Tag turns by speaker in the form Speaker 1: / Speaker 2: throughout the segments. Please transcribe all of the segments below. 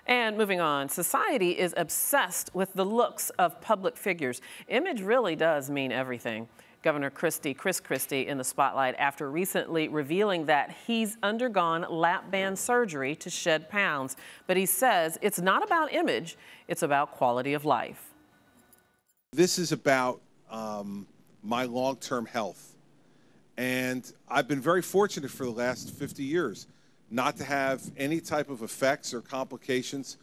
Speaker 1: And moving on, society is obsessed with the looks of public figures. Image really does mean everything. Governor Chris Christie, in the spotlight after recently revealing that he's undergone lap band surgery to shed pounds. But he says it's not about image, it's about quality of life.
Speaker 2: This is about my long-term health. And I've been very fortunate for the last 50 years not to have any type of effects or complications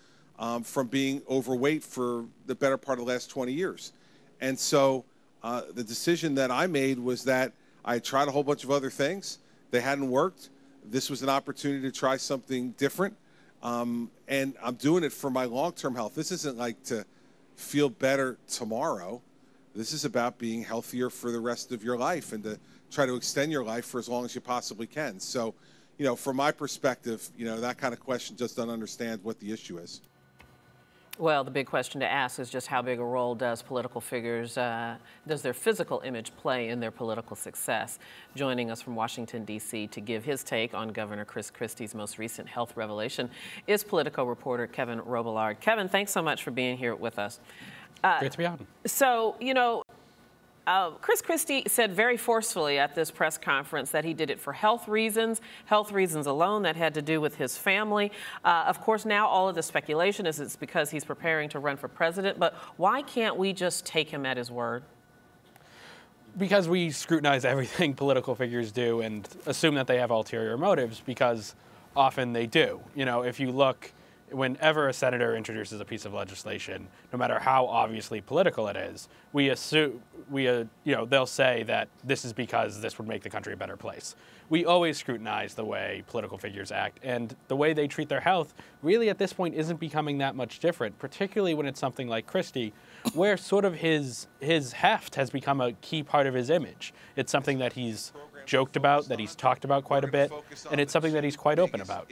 Speaker 2: from being overweight for the better part of the last 20 years. And so the decision that I made was that I tried a whole bunch of other things. They hadn't worked. This was an opportunity to try something different. And I'm doing it for my long-term health. This isn't like to feel better tomorrow. This is about being healthier for the rest of your life and to try to extend your life for as long as you possibly can. So, you know, from my perspective, you know, that kind of question just doesn't understand what the issue is.
Speaker 1: Well, the big question to ask is just how big a role does political figures, does their physical image play in their political success? Joining us from Washington, D.C. to give his take on Governor Chris Christie's most recent health revelation is Politico reporter Kevin Robillard. Kevin, thanks so much for being here with us.
Speaker 3: Great to be on.
Speaker 1: So, you know, Chris Christie said very forcefully at this press conference that he did it for health reasons alone, that had to do with his family. Of course, now all of the speculation is it's because he's preparing to run for president, but why can't we just take him at his word?
Speaker 3: Because we scrutinize everything political figures do and assume that they have ulterior motives, because often they do. You know, if you look, whenever a senator introduces a piece of legislation, no matter how obviously political it is, we assume, you know, they'll say that this is because this would make the country a better place. We always scrutinize the way political figures act, and the way they treat their health really at this point isn't becoming that much different, particularly when it's something like Christie, where sort of his heft has become a key part of his image. It's something that he's joked about, that he's talked about quite a bit, and it's something that he's quite open about.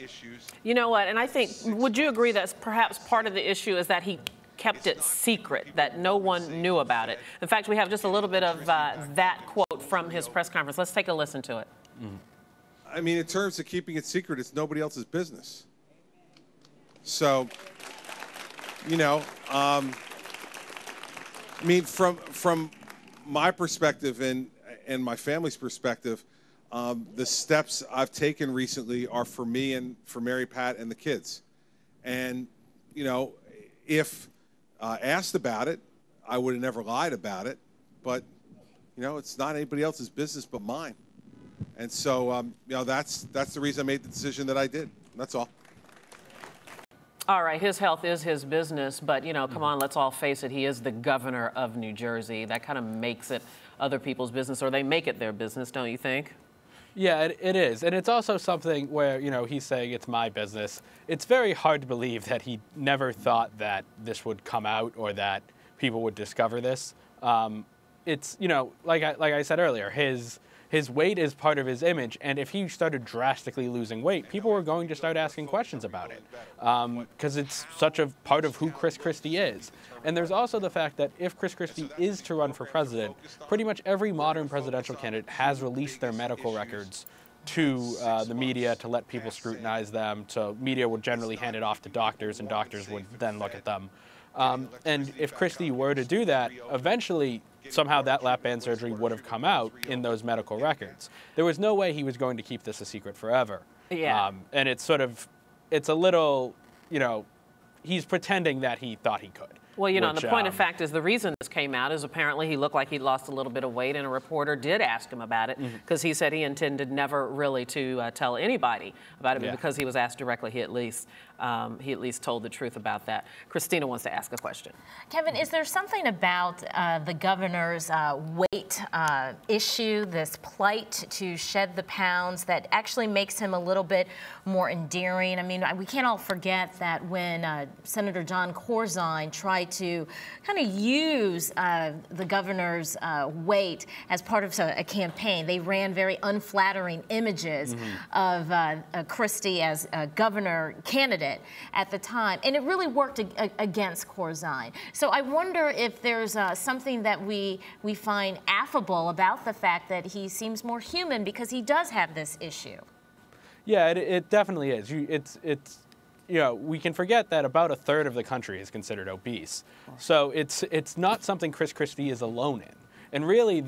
Speaker 1: You know what, and I think, would you agree that perhaps part of the issue is that he kept it secret, that no one knew about it? In fact, we have just a little bit of that quote from his press conference. Let's take a listen to it.
Speaker 2: I mean, in terms of keeping it secret, it's nobody else's business. So, you know, I mean, from my perspective and my family's perspective, the steps I've taken recently are for me and for Mary Pat and the kids. And, you know, if asked about it, I would have never lied about it. But, you know, it's not anybody else's business but mine. And so, you know, that's the reason I made the decision that I did. That's all.
Speaker 1: All right, his health is his business, but, you know, come on, let's all face it, he is the governor of New Jersey. That kind of makes it other people's business, or they make it their business, don't you think?
Speaker 3: Yeah, it is. And it's also something where, you know, he's saying it's my business. It's very hard to believe that he never thought that this would come out or that people would discover this. It's, you know, like I said earlier, his weight is part of his image, and if he started drastically losing weight, people were going to start asking questions about it, because it's such a part of who Chris Christie is. And there's also the fact that if Chris Christie is to run for president, pretty much every modern presidential candidate has released their medical records to the media to let people scrutinize them. So media would generally hand it off to doctors, and doctors would then look at them. And if Christie were to do that, eventually somehow that lap band surgery would have come out in those medical records. There was no way he was going to keep this a secret forever.
Speaker 1: Yeah.
Speaker 3: And it's sort of, it's a little, you know, he's pretending that he thought he could.
Speaker 1: Well, you know, the point of fact is the reason this came out is apparently he looked like he lost a little bit of weight, and a reporter did ask him about it because he said he intended never really to tell anybody about it, but because he was asked directly, he at least told the truth about that. Christina wants to ask a question.
Speaker 4: Kevin, is there something about the governor's weight issue, this plight to shed the pounds, that actually makes him a little bit more endearing? I mean, we can't all forget that when Senator John Corzine tried to kind of use the governor's weight as part of a campaign, they ran very unflattering images of Christie as a governor candidate at the time, and it really worked against Corzine. So I wonder if there's something that we find affable about the fact that he seems more human because he does have this issue.
Speaker 3: Yeah, it definitely is. we can forget that about a third of the country is considered obese. So it's not something Chris Christie is alone in. And really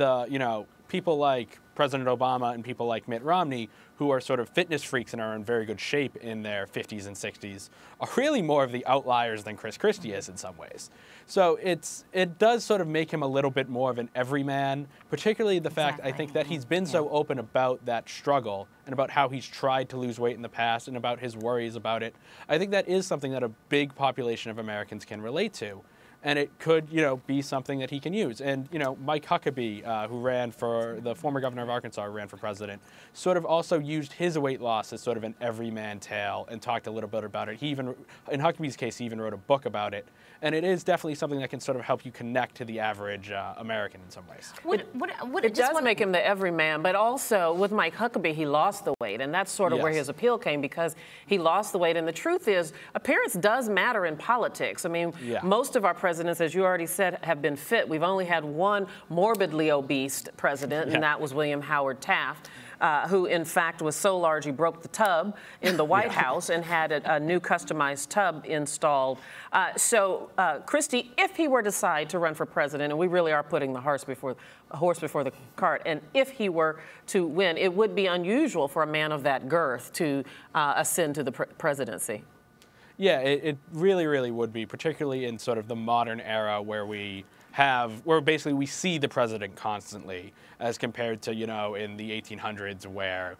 Speaker 3: people like President Obama and people like Mitt Romney, who are sort of fitness freaks and are in very good shape in their 50s and 60s, are really more of the outliers than Chris Christie is in some ways. So it does sort of make him a little bit more of an everyman, particularly the fact, I think, that he's been so open about that struggle and about how he's tried to lose weight in the past and about his worries about it. I think that is something that a big population of Americans can relate to. And it could, be something that he can use. And, Mike Huckabee, who ran for, the former governor of Arkansas, ran for president, sort of also used his weight loss as sort of an everyman tale and talked a little bit about it. He even, in Huckabee's case, he even wrote a book about it. And it is definitely something that can sort of help you connect to the average American in some ways.
Speaker 1: It does make him the everyman, but also with Mike Huckabee, he lost the weight. And that's sort of where his appeal came, because he lost the weight. And the truth is, appearance does matter in politics. I mean, most of our presidents, as you already said, have been fit. We've only had one morbidly obese president, and that was William Howard Taft, who, in fact, was so large he broke the tub in the White House and had a new customized tub installed. So Christie, if he were to decide to run for president, and we really are putting the horse before the cart, and if he were to win, it would be unusual for a man of that girth to ascend to the presidency.
Speaker 3: Yeah, it really, really would be, particularly in sort of the modern era where where basically we see the president constantly, as compared to, in the 1800s where,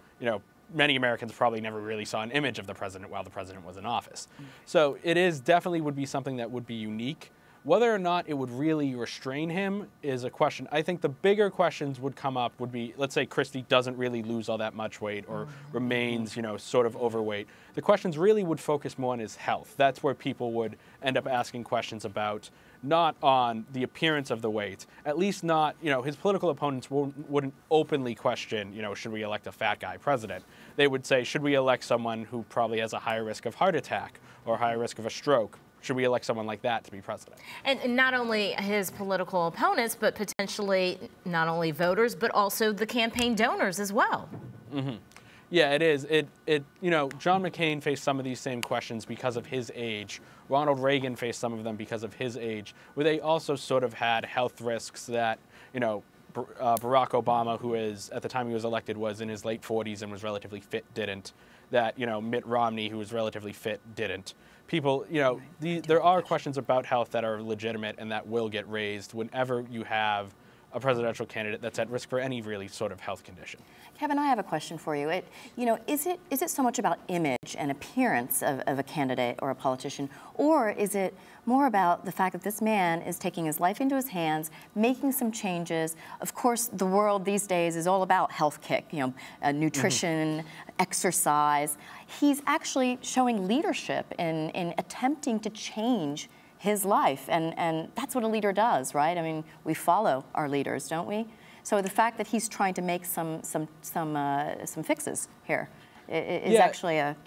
Speaker 3: many Americans probably never really saw an image of the president while the president was in office. So it definitely would be something that would be unique. Whether or not it would really restrain him is a question. I think the bigger questions would come up would be, let's say Christie doesn't really lose all that much weight or remains, sort of overweight. The questions really would focus more on his health. That's where people would end up asking questions about, not on the appearance of the weight, at least not, his political opponents wouldn't openly question, should we elect a fat guy president? They would say, should we elect someone who probably has a higher risk of heart attack or higher risk of a stroke? Should we elect someone like that to be president? And
Speaker 4: not only his political opponents, but potentially not only voters, but also the campaign donors as well.
Speaker 3: Mm-hmm. Yeah, it is. John McCain faced some of these same questions because of his age. Ronald Reagan faced some of them because of his age, where they also sort of had health risks that, Barack Obama, who is, at the time he was elected, was in his late 40s and was relatively fit, didn't. That, Mitt Romney, who was relatively fit, didn't. People, there are questions about health that are legitimate and that will get raised whenever you have a presidential candidate that's at risk for any really sort of health condition.
Speaker 5: Kevin, I have a question for you. Is it so much about image and appearance of a candidate or a politician, or is it more about the fact that this man is taking his life into his hands, making some changes? Of course, the world these days is all about health kick, nutrition, exercise. He's actually showing leadership in attempting to change his life, and that's what a leader does, right? I mean, we follow our leaders, don't we? So the fact that he's trying to make some fixes here is actually a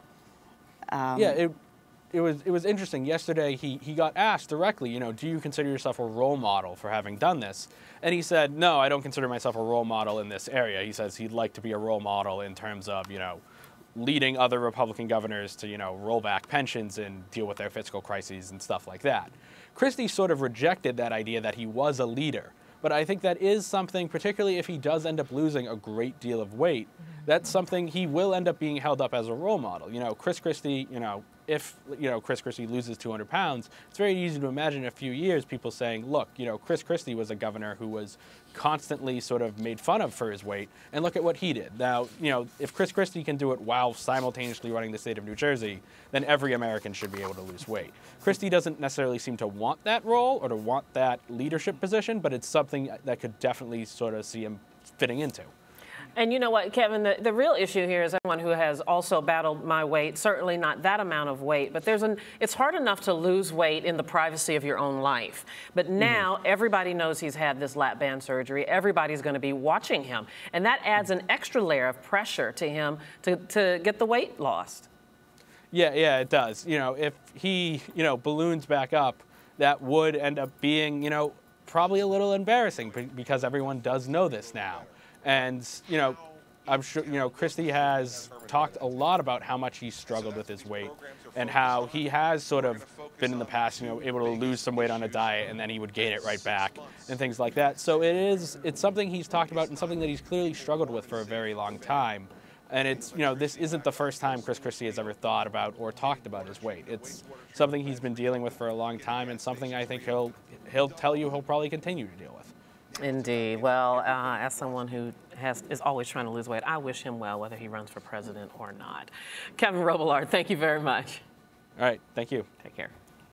Speaker 3: It was interesting. Yesterday, he got asked directly, do you consider yourself a role model for having done this? And he said, no, I don't consider myself a role model in this area. He says he'd like to be a role model in terms of, leading other Republican governors to, roll back pensions and deal with their fiscal crises and stuff like that. Christie sort of rejected that idea that he was a leader. But I think that is something, particularly if he does end up losing a great deal of weight, that's something he will end up being held up as a role model. Chris Christie, if, Chris Christie loses 200 pounds, it's very easy to imagine in a few years people saying, look, Chris Christie was a governor who was constantly sort of made fun of for his weight, and look at what he did. Now, if Chris Christie can do it while simultaneously running the state of New Jersey, then every American should be able to lose weight. Christie doesn't necessarily seem to want that role or to want that leadership position, but it's something that could definitely sort of see him fitting into.
Speaker 1: And you know what, Kevin, the real issue here is someone who has also battled my weight, certainly not that amount of weight, but it's hard enough to lose weight in the privacy of your own life. But now everybody knows he's had this lap band surgery. Everybody's going to be watching him. And that adds an extra layer of pressure to him to get the weight lost.
Speaker 3: Yeah, it does. If he, balloons back up, that would end up being, probably a little embarrassing because everyone does know this now. And, I'm sure, you know, Christie has talked a lot about how much he struggled with his weight and how he has sort of been in the past, you know, able to lose some weight on a diet and then he would gain it right back and things like that. So it's something he's talked about and something that he's clearly struggled with for a very long time. And it's, you know, this isn't the first time Chris Christie has ever thought about or talked about his weight. It's something he's been dealing with for a long time and something I think he'll tell you he'll probably continue to deal with.
Speaker 1: Indeed. Well, as someone who is always trying to lose weight, I wish him well, whether he runs for president or not. Kevin Robillard, thank you very much.
Speaker 3: All right. Thank you.
Speaker 1: Take care.